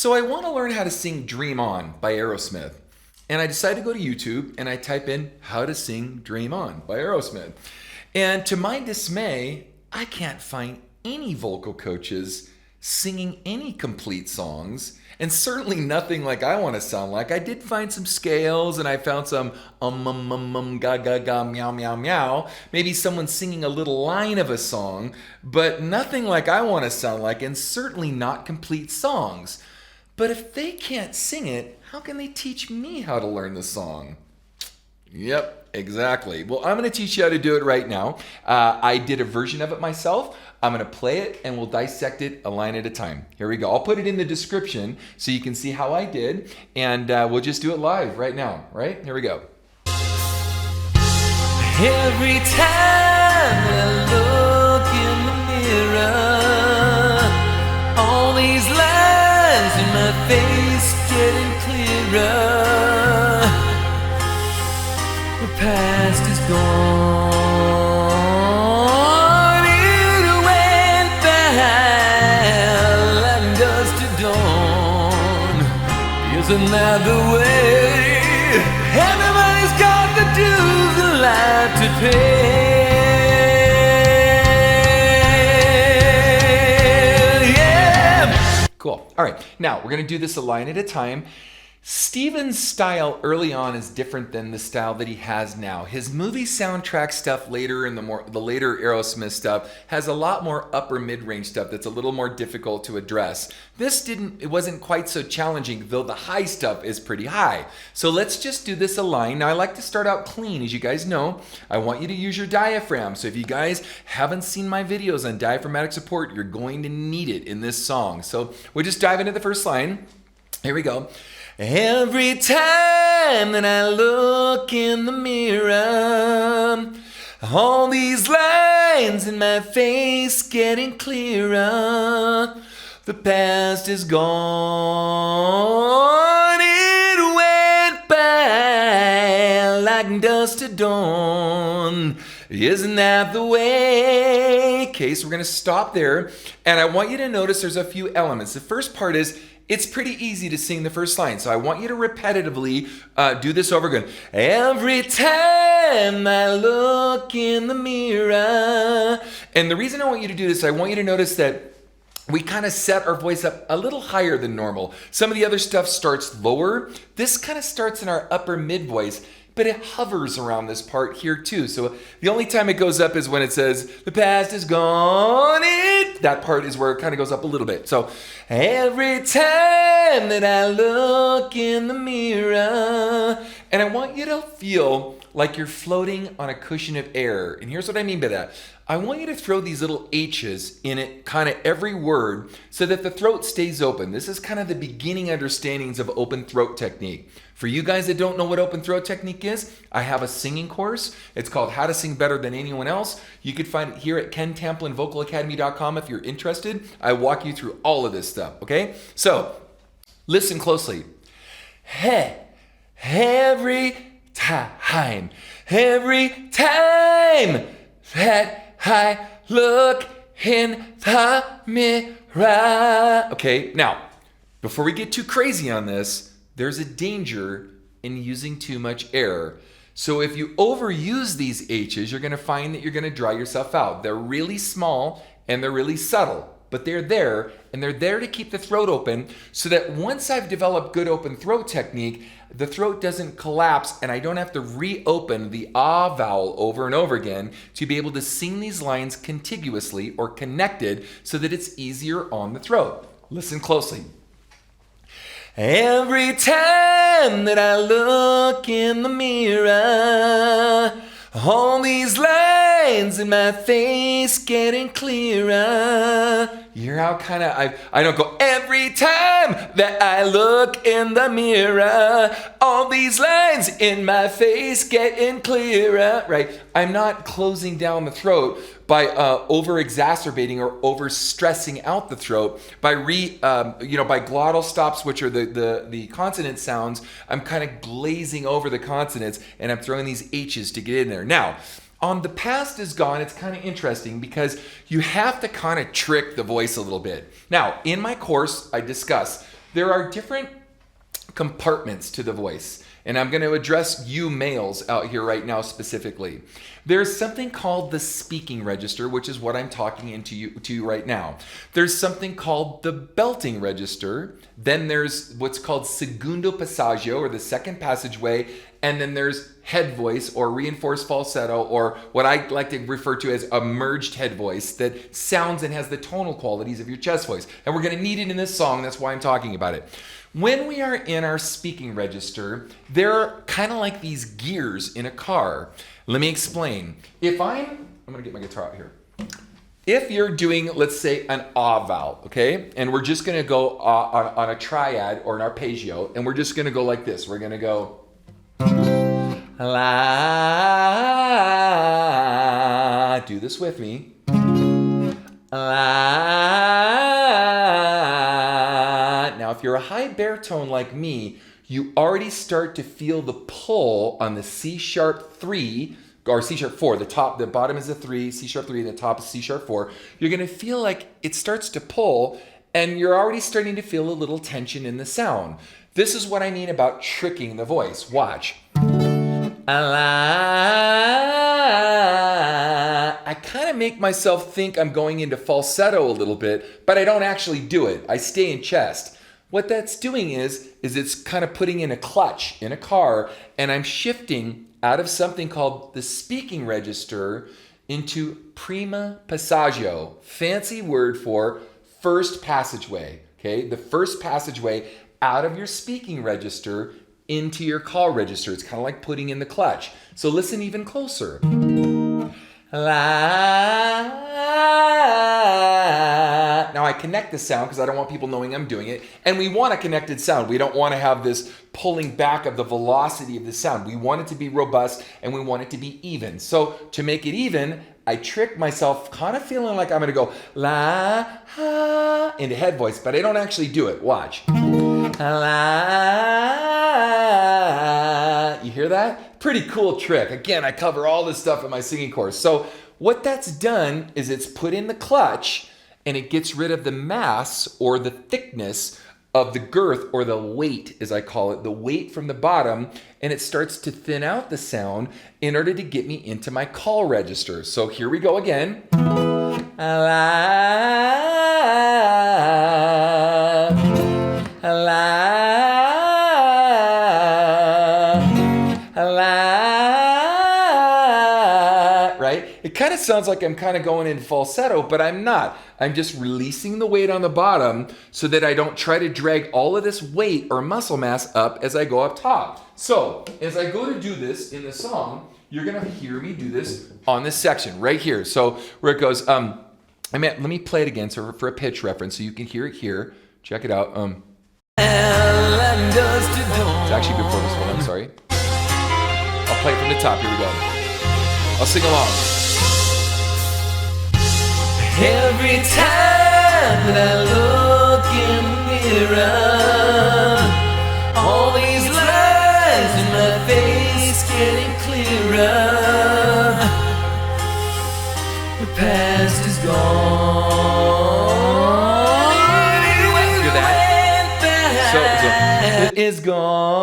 So I want to learn how to sing Dream On by Aerosmith. And I decided to go to YouTube and I type in how to sing Dream On by Aerosmith. And to my dismay, I can't find any vocal coaches singing any complete songs, and certainly nothing like I want to sound like. I did find some scales and I found some ga ga ga meow meow meow. Maybe someone singing a little line of a song, but nothing like I want to sound like, and certainly not complete songs. But if they can't sing it, how can they teach me how to learn the song? Yep, exactly. Well, I'm going to teach you how to do it right now. I did a version of it myself. I'm going to play it and we'll dissect it a line at a time. Here we go. I'll put it in the description so you can see how I did, and we'll just do it live right now, right? Here we go. Every time I look in the mirror, all these lines in my face getting clearer. The past is gone. It went by like dust to dawn. Isn't that the way? Everybody's got the dues of life to pay. Yeah. Cool. All right. Now we're going to do this a line at a time. Steven's style early on is different than the style that he has now. His movie soundtrack stuff later, and the later Aerosmith stuff, has a lot more upper mid-range stuff that's a little more difficult to address. It wasn't quite so challenging, though the high stuff is pretty high. So let's just do this a line. Now I like to start out clean, as you guys know. I want you to use your diaphragm. So if you guys haven't seen my videos on diaphragmatic support, you're going to need it in this song. So we'll just dive into the first line. Here we go. Every time that I look in the mirror, all these lines in my face getting clearer. The past is gone. It went by like dust to dawn. Isn't that the way? Okay, so we're going to stop there. And I want you to notice there's a few elements. The first part is, it's pretty easy to sing the first line, so I want you to repetitively do this over again. Every time I look in the mirror. And the reason I want you to do this, I want you to notice that we kind of set our voice up a little higher than normal. Some of the other stuff starts lower. This kind of starts in our upper mid voice, but it hovers around this part here too. So the only time it goes up is when it says, the past is gone. That part is where it kind of goes up a little bit. So every time that I look in the mirror, and I want you to feel like you're floating on a cushion of air. And here's what I mean by that. I want you to throw these little H's in it, kind of every word, so that the throat stays open. This is kind of the beginning understandings of open throat technique. For you guys that don't know what open throat technique is, I have a singing course. It's called How to Sing Better Than Anyone Else. You could find it here at KenTamplinVocalAcademy.com if you're interested. I walk you through all of this stuff, okay? So, listen closely. Every time that I look in the mirror. Okay, now, before we get too crazy on this, there's a danger in using too much air. So if you overuse these H's, you're going to find that you're going to dry yourself out. They're really small and they're really subtle, but they're there, and they're there to keep the throat open so that once I've developed good open throat technique, the throat doesn't collapse and I don't have to reopen the ah vowel over and over again to be able to sing these lines contiguously or connected so that it's easier on the throat. Listen closely. Every time that I look in the mirror, all these lines in my face getting clearer. You hear how kind of I don't go every time that I look in the mirror, all these lines in my face getting clearer, right? I'm not closing down the throat by over exacerbating or over stressing out the throat by by glottal stops, which are the consonant sounds. I'm kind of glazing over the consonants and I'm throwing these H's to get in there. Now, on the past is gone, it's kind of interesting because you have to kind of trick the voice a little bit. Now, in my course, I discuss There are different compartments to the voice. And I'm going to address you males out here right now specifically. There's something called the speaking register, which is what I'm talking to you right now. There's something called the belting register. Then there's what's called segundo passaggio, or the second passageway. And then there's head voice, or reinforced falsetto, or what I like to refer to as a merged head voice that sounds and has the tonal qualities of your chest voice. And we're going to need it in this song. That's why I'm talking about it. When we are in our speaking register, they're kind of like these gears in a car. Let me explain. I'm going to get my guitar out here. If you're doing, let's say, an ah vowel, okay? And we're just going to go on a triad or an arpeggio, and we're just going to go like this. We're going to go la. Do this with me. La. Now, if you're a high baritone like me, you already start to feel the pull on the C sharp 3 or C sharp 4. The bottom is a 3, C sharp 3, and the top is C sharp 4. You're going to feel like it starts to pull, and you're already starting to feel a little tension in the sound. This is what I mean about tricking the voice. Watch. I kind of make myself think I'm going into falsetto a little bit, but I don't actually do it. I stay in chest. What that's doing is it's kind of putting in a clutch in a car, and I'm shifting out of something called the speaking register into prima passaggio, fancy word for first passageway, okay? The first passageway out of your speaking register into your call register. It's kind of like putting in the clutch. So listen even closer. La. Now I connect the sound because I don't want people knowing I'm doing it. And we want a connected sound. We don't want to have this pulling back of the velocity of the sound. We want it to be robust and we want it to be even. So to make it even, I trick myself kind of feeling like I'm going to go la ha into head voice, but I don't actually do it. Watch. La. You hear that? Pretty cool trick. Again, I cover all this stuff in my singing course. So what that's done is it's put in the clutch and it gets rid of the mass or the thickness of the girth, or the weight as I call it, the weight from the bottom, and it starts to thin out the sound in order to get me into my call register. So here we go again. Right? It kind of sounds like I'm kind of going in falsetto, but I'm not. I'm just releasing the weight on the bottom so that I don't try to drag all of this weight or muscle mass up as I go up top. So as I go to do this in the song, you're going to hear me do this on this section right here. So where it goes, let me play it again so for a pitch reference so you can hear it here. Check it out. It's actually before this one, I'm sorry. I'll play it from the top. Here we go. I'll sing along. Every time that I look in the mirror, all these lines in my face getting clearer. The past is gone. Hear that? So it is gone.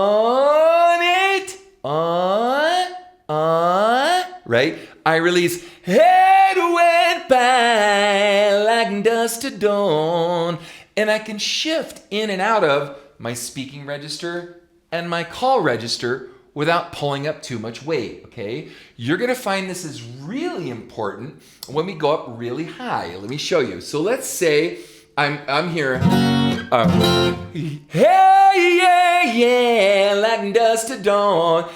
Right? I release. Head went by like dust to dawn, and I can shift in and out of my speaking register and my call register without pulling up too much weight, okay? You're gonna find this is really important when we go up really high. Let me show you. So let's say I'm here. Hey, yeah, like dust to dawn.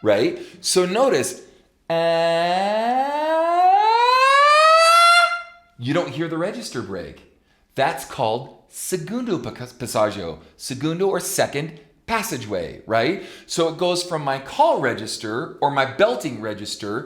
Right? So notice, you don't hear the register break. That's called segundo passaggio, segundo or second passageway, right? So it goes from my call register or my belting register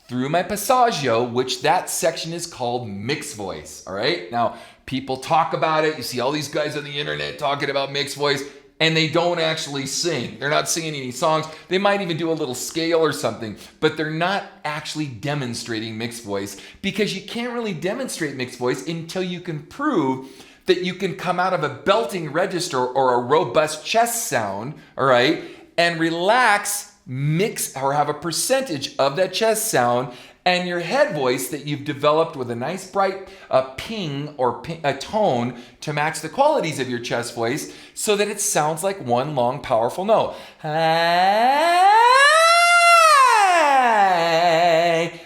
through my passaggio, which that section is called mixed voice, all right? Now, people talk about it. You see all these guys on the internet talking about mixed voice. and they don't actually sing. They're not singing any songs. They might even do a little scale or something, but they're not actually demonstrating mixed voice, because you can't really demonstrate mixed voice until you can prove that you can come out of a belting register or a robust chest sound, all right, and relax, mix, or have a percentage of that chest sound and your head voice that you've developed with a nice bright ping or a tone to match the qualities of your chest voice, so that it sounds like one long powerful note.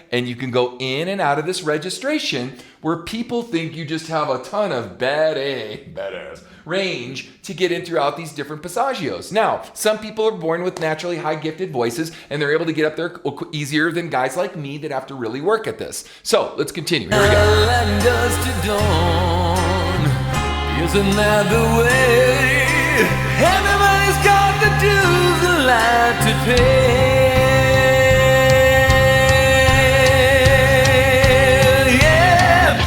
And you can go in and out of this registration where people think you just have a ton of badass range to get in throughout these different passagios. Now, some people are born with naturally high gifted voices and they're able to get up there easier than guys like me that have to really work at this. So let's continue. Here we go. And dust to dawn, isn't that the way? Everybody's got the dues and life to pay.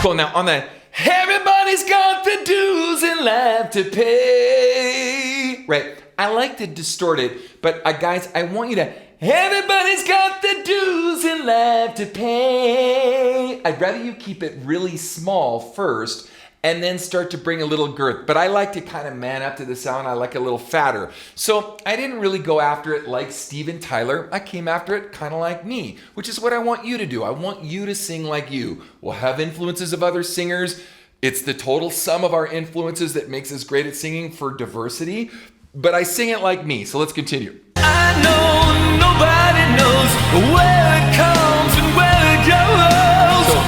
Cool. Now on that, everybody's got the dues in life to pay. Right. I like to distort it, but guys, I want you to, everybody's got the dues in life to pay. I'd rather you keep it really small first and then start to bring a little girth. But I like to kind of man up to the sound. I like a little fatter. So I didn't really go after it like Steven Tyler. I came after it kind of like me, which is what I want you to do. I want you to sing like you. We'll have influences of other singers. It's the total sum of our influences that makes us great at singing for diversity. But I sing it like me. So let's continue. I know nobody knows where it comes and where it goes. So,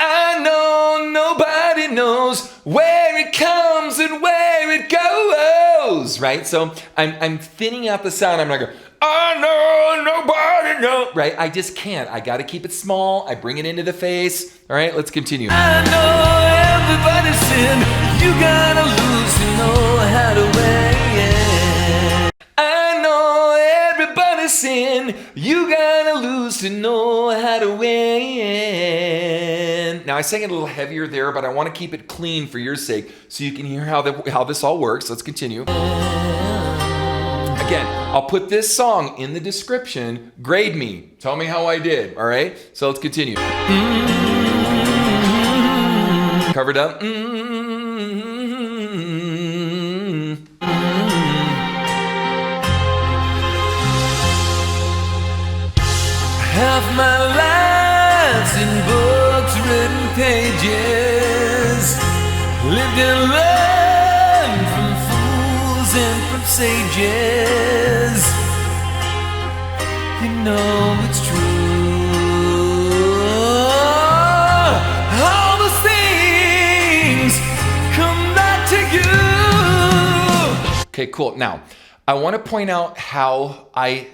I know nobody knows where it comes and where it goes, right? So I'm thinning out the sound. I'm not going, I know nobody knows, right? I just can't. I got to keep it small. I bring it into the face. All right, let's continue. I know everybody's sin. You got to lose to know how to weigh it. I know everybody's sin. You got to lose to know how to weigh it. Now I sang it a little heavier there, but I want to keep it clean for your sake so you can hear how this all works. Let's continue. Again, I'll put this song in the description. Grade me. Tell me how I did. All right? So let's continue. Covered up. Half my life's in books, written pages, lived and learned from fools and from sages. You know it's true. All the things come back to you. Okay, cool. Now, I want to point out how I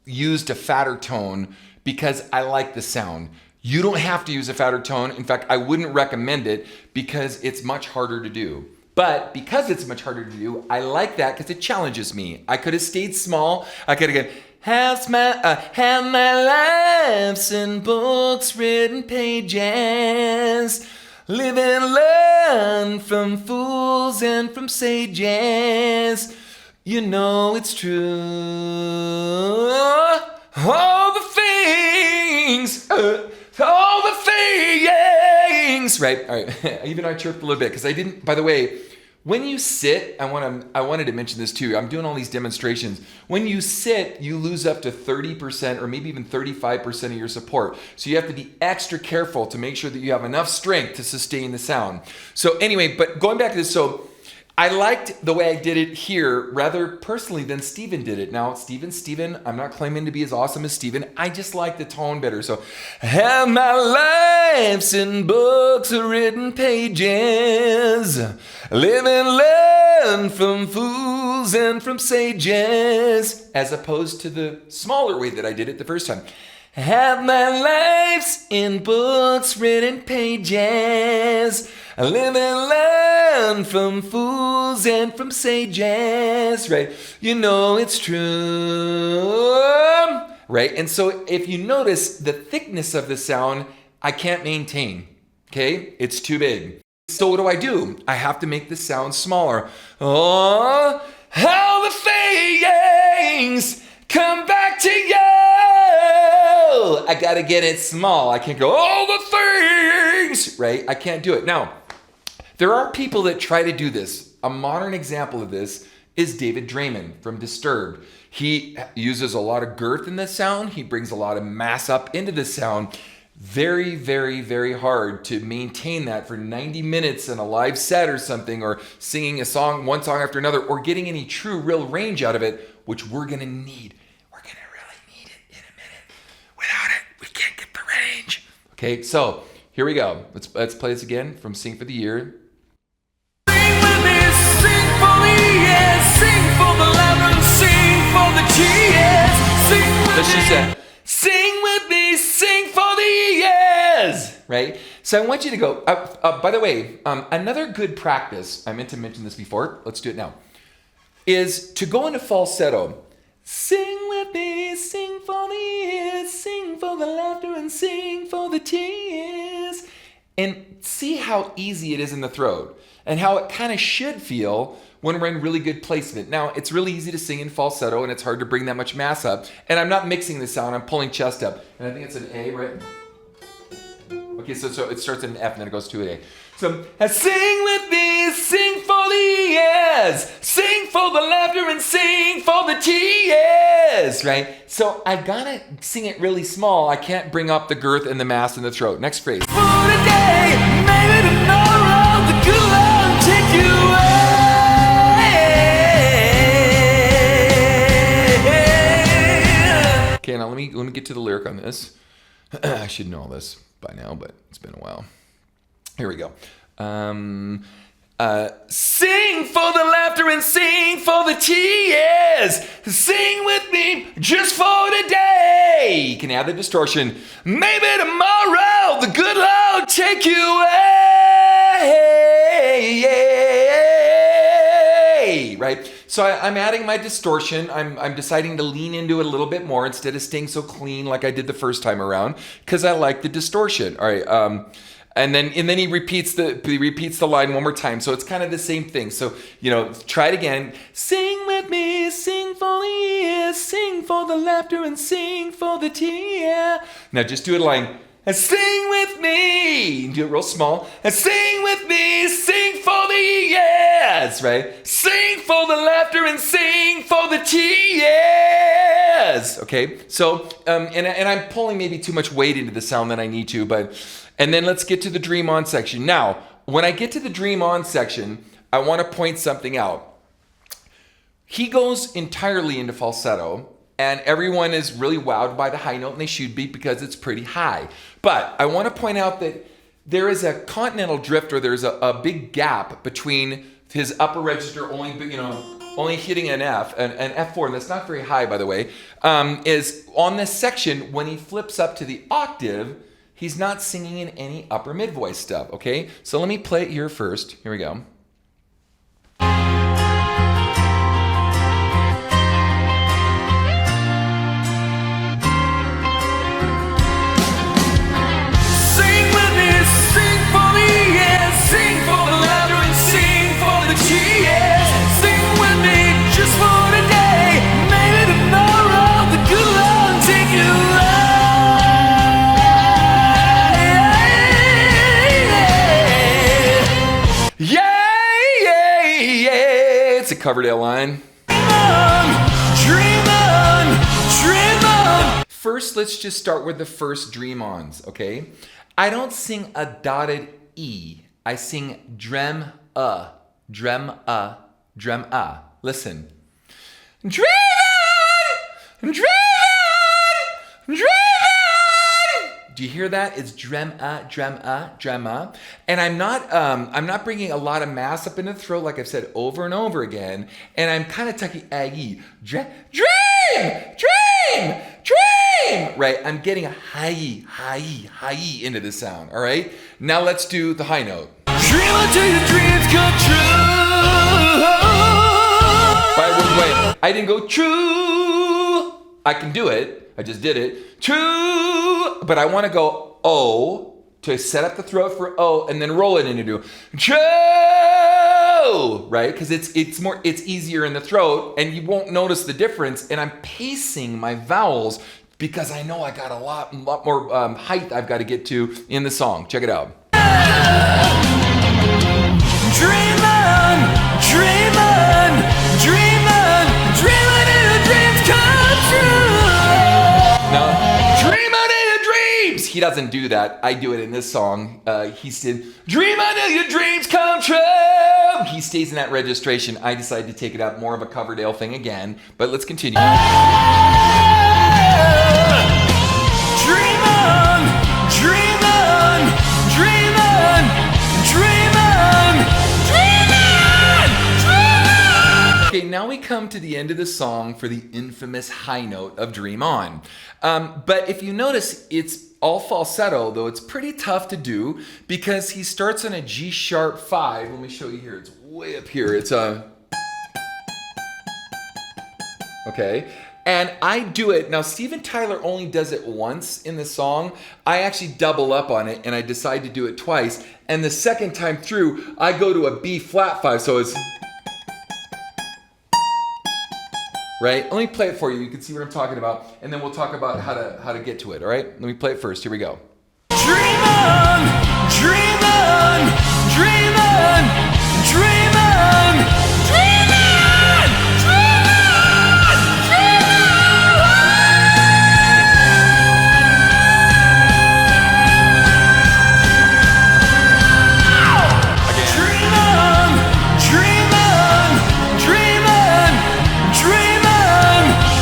used a fatter tone because I like the sound. You don't have to use a fatter tone. In fact, I wouldn't recommend it because it's much harder to do. But because it's much harder to do, I like that because it challenges me. I could have stayed small. I could have gone, have my lives in books, written pages, live and learn from fools and from sages. You know it's true. All the things, right? All right. Even I chirped a little bit because I didn't. By the way, when you sit, I wanted to mention this too. I'm doing all these demonstrations. When you sit, you lose up to 30% or maybe even 35% of your support. So you have to be extra careful to make sure that you have enough strength to sustain the sound. So anyway, but going back to this, so I liked the way I did it here rather personally than Steven did it. Now, Steven, I'm not claiming to be as awesome as Steven. I just like the tone better. So, have my lives in books or written pages, live and learn from fools and from sages, as opposed to the smaller way that I did it the first time. Have my lives in books, written pages, live and learn from fools and from sages, right? You know it's true, right? And so if you notice the thickness of the sound, I can't maintain, okay? It's too big. So what do? I have to make the sound smaller. Oh, all the things come back to you. I gotta get it small. I can't go, all the things, right? I can't do it. Now, there are people that try to do this. A modern example of this is David Draymond from Disturbed. He uses a lot of girth in the sound. He brings a lot of mass up into the sound. Very, very, very hard to maintain that for 90 minutes in a live set or something, or singing a song, one song after another, or getting any true, real range out of it, which we're gonna need. We're gonna really need it in a minute. Without it, we can't get the range. Okay, so here we go. Let's play this again from Sing for the Year. Sing with me, sing for the years, sing for the laughter, sing for the tears, sing with So she me. said, sing with me, sing for the years, right? So I want you to go, by the way, another good practice, I meant to mention this before, let's do it now, is to go into falsetto. Sing with me, sing for the years, sing for the laughter and sing for the tears. And see how easy it is in the throat and how it kind of should feel when we're in really good placement. Now, it's really easy to sing in falsetto and it's hard to bring that much mass up. And I'm not mixing the sound, I'm pulling chest up. And I think it's an A, right? Okay, so it starts at an F and then it goes to an A. So, sing with me, sing for the years, sing for the laughter and sing for the tears, right? So I gotta sing it really small. I can't bring up the girth and the mass in the throat. Next phrase. For today, maybe tomorrow, the good Lord will take you away. Okay, now let me get to the lyric on this. I should know all this by now, but it's been a while. Here we go. Sing for the laughter and sing for the tears. Sing with me just for today. You can add the distortion. Maybe tomorrow the good Lord take you away. Right? So I'm adding my distortion. I'm deciding to lean into it a little bit more instead of staying so clean like I did the first time around because I like the distortion. All right. And then he repeats the line one more time. So it's kind of the same thing. So, try it again. Sing with me, sing for the years, sing for the laughter and sing for the tear. Now just do it a line. Sing with me. Do it real small. Sing with me, sing for the years, right? Sing for the laughter and sing for the tears. Okay. So, and I'm pulling maybe too much weight into the sound than I need to, and then let's get to the Dream On section. Now, when I get to the Dream On section, I want to point something out. He goes entirely into falsetto, and everyone is really wowed by the high note, and they should be because it's pretty high. But I want to point out that there is a continental drift, or there's a big gap between his upper register only hitting an F, an F4, and that's not very high, by the way, is on this section when he flips up to the octave. He's not singing in any upper mid voice stuff, okay? So let me play it here first. Here we go. Sing with me, sing for the years, sing for the laughter and sing for the tears. Sing with me just for today, maybe tomorrow the good Lord will take you away. It's a Coverdale line. Dream on, dream on. First, let's just start with the first Dream Ons, okay? I don't sing a dotted E. I sing drem-a, drem-a, drem-a. Listen. Dream on, dream on, dream on. Do you hear that? It's drem-a, drem-a, drem-a. And I'm not bringing a lot of mass up in the throat like I've said over and over again. And I'm kind of tucking a-e. Dream, dream, dream. Right? I'm getting a high-e, high-e, high-e into the sound. All right? Now let's do the high note. Dream until your dreams come true. Wait. I didn't go true. I can do it. I just did it. True. But I want to go O to set up the throat for O and then roll it into true. whoa, right? Because it's easier in the throat, and you won't notice the difference. And I'm pacing my vowels because I know I got a lot more height I've got to get to in the song. Check it out. Dream on, dream on, dream on, dream on till your dreams come true. Now, dream on in your dreams. He doesn't do that. I do it in this song. He said, dream on till your dreams come true. He stays in that registration. I decided to take it up, more of a Coverdale thing again. But let's continue. Dream on, dream on, dream on, dream on, dream on, dream on. Okay, now we come to the end of the song for the infamous high note of Dream On. But if you notice, it's all falsetto, though it's pretty tough to do because he starts on a G sharp 5. Let me show you here. It's way up here. It's a... Okay. And I do it. Now, Steven Tyler only does it once in the song. I actually double up on it, and I decide to do it twice. And the second time through, I go to a B flat 5, so it's... Right? Let me play it for you. You can see what I'm talking about, and then we'll talk about how to get to it. All right? Let me play it first. Here we go. Dream on, dream on, dream on, dream on, dream on, dream on, dream on. Dream on, dream on, dream on, dream on, dream on, dream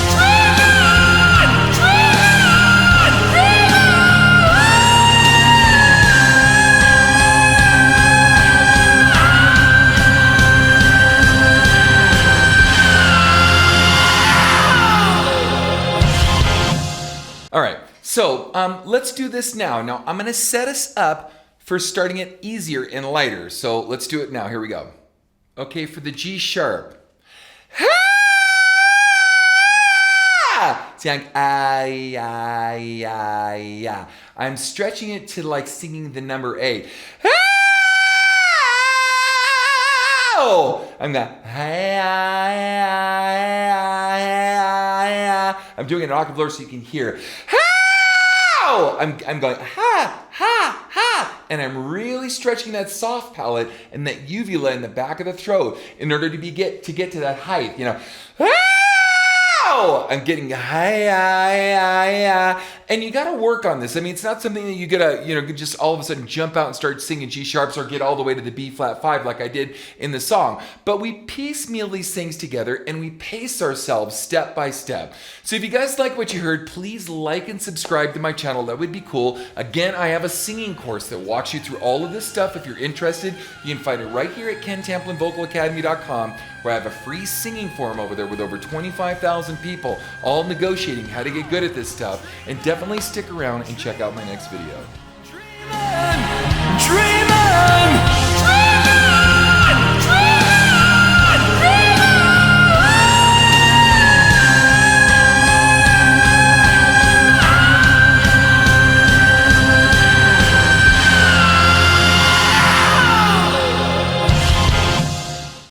All right, so let's do this now. Now, I'm going to set us up for starting it easier and lighter. So let's do it now. Here we go. Okay, for the G sharp. See, I'm stretching it to like singing the number 8. I'm going, I'm doing it an octave lower so you can hear. I'm going, ha, ha, ha. And I'm really stretching that soft palate and that uvula in the back of the throat in order to get to that height, you know. I'm getting and you got to work on this. I mean, it's not something that you gotta, just all of a sudden jump out and start singing G sharps or get all the way to the B flat 5 like I did in the song. But we piecemeal these things together and we pace ourselves step by step. So if you guys like what you heard, please like and subscribe to my channel. That would be cool. Again, I have a singing course that walks you through all of this stuff. If you're interested, you can find it right here at KenTamplinVocalAcademy.com, where I have a free singing forum over there with over 25,000 people all negotiating how to get good at this stuff. And definitely stick around and check out my next video. Dream